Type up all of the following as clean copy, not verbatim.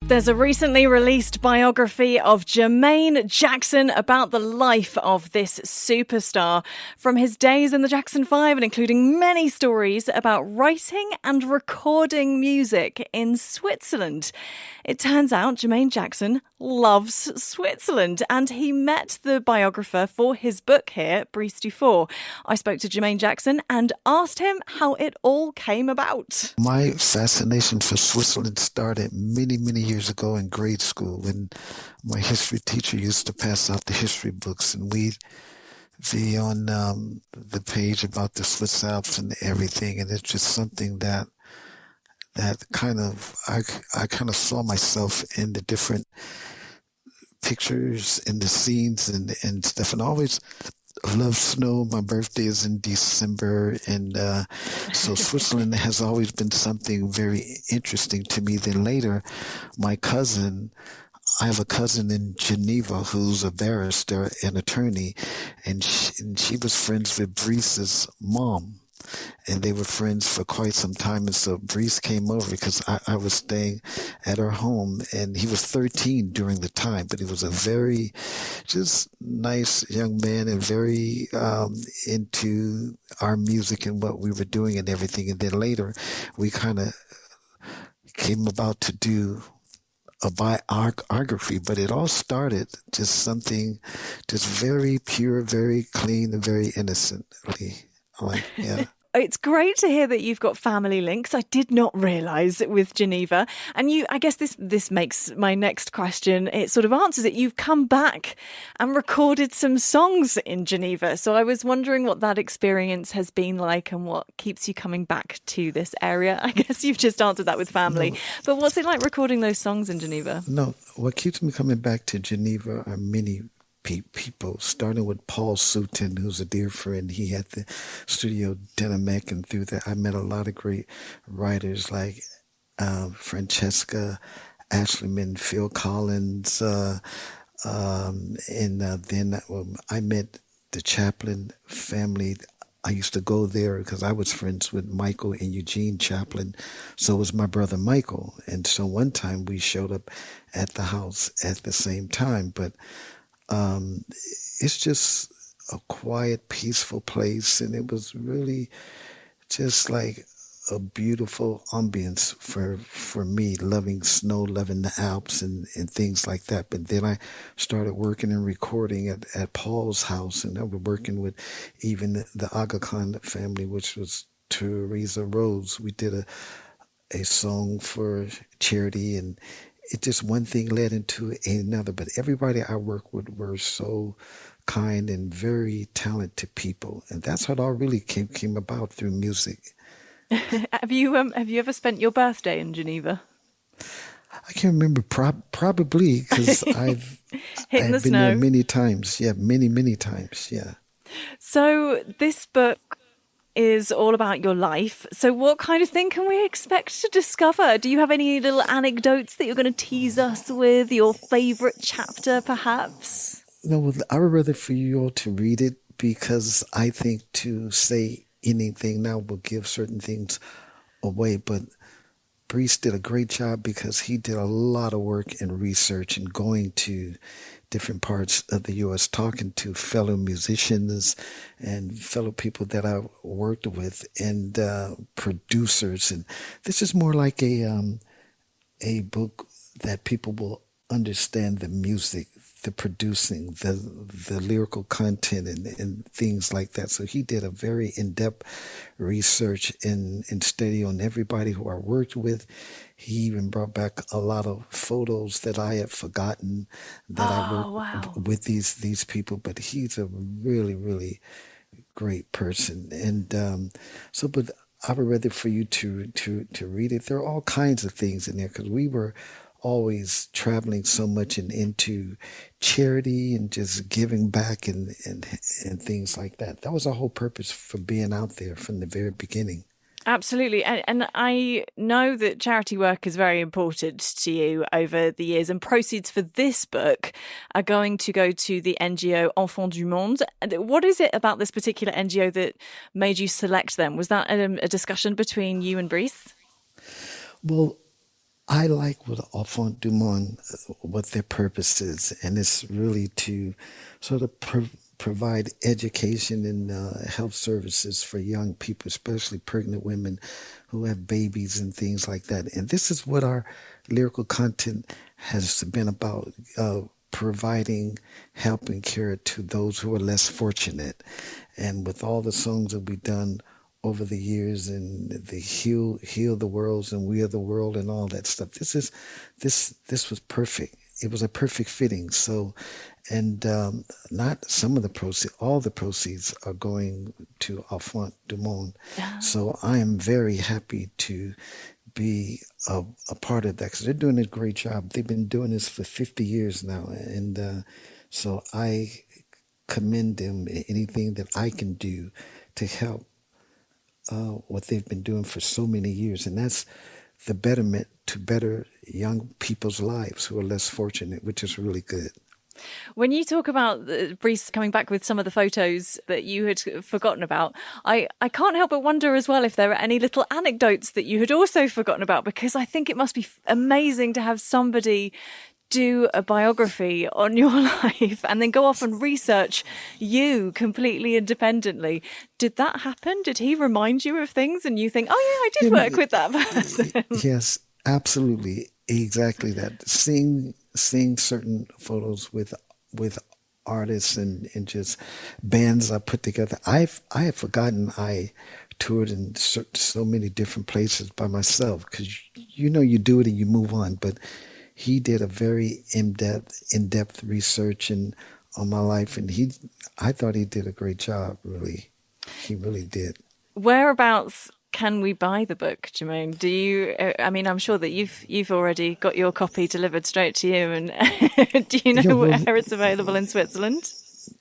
There's a recently released biography of Jermaine Jackson about the life of this superstar, from his days in the Jackson 5 and including many stories about writing and recording music in Switzerland. It turns out Jermaine Jackson loves Switzerland, and he met the biographer for his book here, Brice Dufour. I spoke to Jermaine Jackson and asked him how it all came about. My fascination for Switzerland started many, many years ago in grade school when my history teacher used to pass out the history books, and we'd be on the page about the Swiss Alps and everything, and it's just something that kind of I kind of saw myself in the different pictures and the scenes and stuff, and I always love snow. My birthday is in December, and so Switzerland has always been something very interesting to me. Then later, I have a cousin in Geneva who's a barrister, an attorney, and she was friends with Brice's mom. And they were friends for quite some time. And so Brice came over because I was staying at her home, and he was 13 during the time, but he was a very just nice young man and very into our music and what we were doing and everything. And then later we kind of came about to do a biography, but it all started just something just very pure, very clean, and very innocently. Yeah. It's great to hear that you've got family links. I did not realise with Geneva. And I guess this makes my next question, it sort of answers it. You've come back and recorded some songs in Geneva. So I was wondering what that experience has been like and what keeps you coming back to this area. I guess you've just answered that with family. No. But what's it like recording those songs in Geneva? No, what keeps me coming back to Geneva are many people, starting with Paul Sutton, who's a dear friend. He had the studio Dynamic, and through that I met a lot of great writers like Francesca Ashleyman, Phil Collins, and then I met the Chaplin family. I used to go there because I was friends with Michael and Eugene Chaplin. So was my brother Michael. And so one time we showed up at the house at the same time. But it's just a quiet, peaceful place, and it was really just like a beautiful ambience for me, loving snow, loving the Alps and things like that. But then I started working and recording at Paul's house, and I was working with even the Aga Khan family, which was Teresa Rose. We did a song for charity, and it just one thing led into another. But everybody I worked with were so kind and very talented people, and that's how it all really came about, through music. Have you ever spent your birthday in Geneva? I can't remember. Probably, because I've been snow there many times. Yeah, many times. Yeah. So this book is all about your life. So what kind of thing can we expect to discover? Do you have any little anecdotes that you're going to tease us with? Your favourite chapter, perhaps? No, well, I would rather for you all to read it, because I think to say anything now will give certain things away. But Brice did a great job, because he did a lot of work and research and going to different parts of the U.S., talking to fellow musicians and fellow people that I worked with, and producers. And this is more like a book that people will understand the music, the producing, the lyrical content and things like that. So he did a very in-depth research and study on everybody who I worked with. He even brought back a lot of photos that I had forgotten that I worked with these people. But he's a really, really great person. And but I would rather for you to read it. There are all kinds of things in there, because we were always traveling so much and into charity and just giving back and things like that. That was our whole purpose for being out there from the very beginning. Absolutely. And I know that charity work is very important to you over the years, and proceeds for this book are going to go to the NGO Enfants du Monde. What is it about this particular NGO that made you select them? Was that a discussion between you and Brice? Well, I like what Enfant du Monde, what their purpose is, and it's really to sort of provide education and health services for young people, especially pregnant women who have babies and things like that. And this is what our lyrical content has been about. Providing help and care to those who are less fortunate. And with all the songs that we've done over the years and the heal the worlds and we are the world and all that stuff, this was perfect. It was a perfect fitting. So, and not some of the proceeds, all the proceeds are going to Enfant du Monde. So I am very happy to be a part of that because they're doing a great job. They've been doing this for 50 years now. And so I commend them. Anything that I can do to help what they've been doing for so many years. And that's the betterment to better young people's lives who are less fortunate, which is really good. When you talk about Brice coming back with some of the photos that you had forgotten about, I can't help but wonder as well if there are any little anecdotes that you had also forgotten about, because I think it must be amazing to have somebody do a biography on your life and then go off and research you completely independently. Did that happen? Did he remind you of things and you think, oh yeah, I did work with that person? Yes, absolutely. Exactly that. Seeing certain photos with artists and just bands I put together. I have forgotten I toured in so many different places by myself because you do it and you move on. But he did a very in-depth research on my life, and I thought he did a great job. Really, he really did. Whereabouts can we buy the book, Jermaine? Do you? I mean, I'm sure that you've already got your copy delivered straight to you. And do you know where it's available in Switzerland?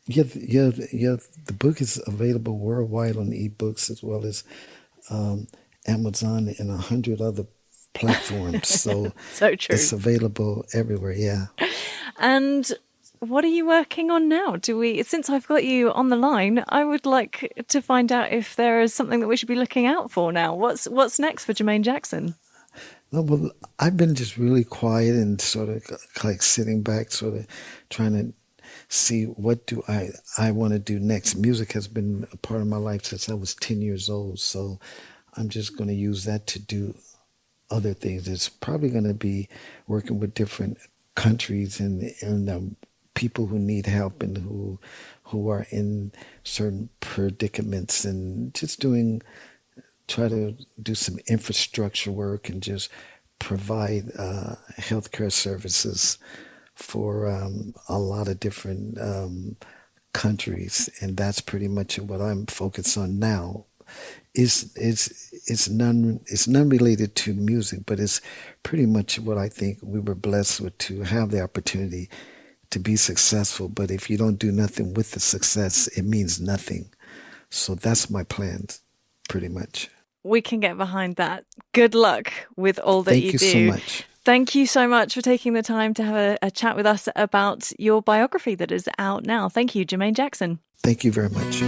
Yeah. The book is available worldwide on ebooks as well as Amazon and 100 other platforms. So so true. It's available everywhere. Yeah. And what are you working on now? Since I've got you on the line, I would like to find out if there is something that we should be looking out for now. What's next for Jermaine Jackson? No, well, I've been just really quiet and sort of like sitting back, sort of trying to see what do I want to do next. Music has been a part of my life since I was 10 years old, so I'm just going to use that to do other things. It's probably going to be working with different countries and people who need help and who are in certain predicaments, and just try to do some infrastructure work and just provide healthcare services for a lot of different countries, and that's pretty much what I'm focused on now. It's none related to music, but it's pretty much what I think we were blessed with, to have the opportunity to be successful. But if you don't do nothing with the success, it means nothing. So that's my plans, pretty much. We can get behind that. Good luck with all that you do. Thank you so much. Thank you so much for taking the time to have a chat with us about your biography that is out now. Thank you, Jermaine Jackson. Thank you very much.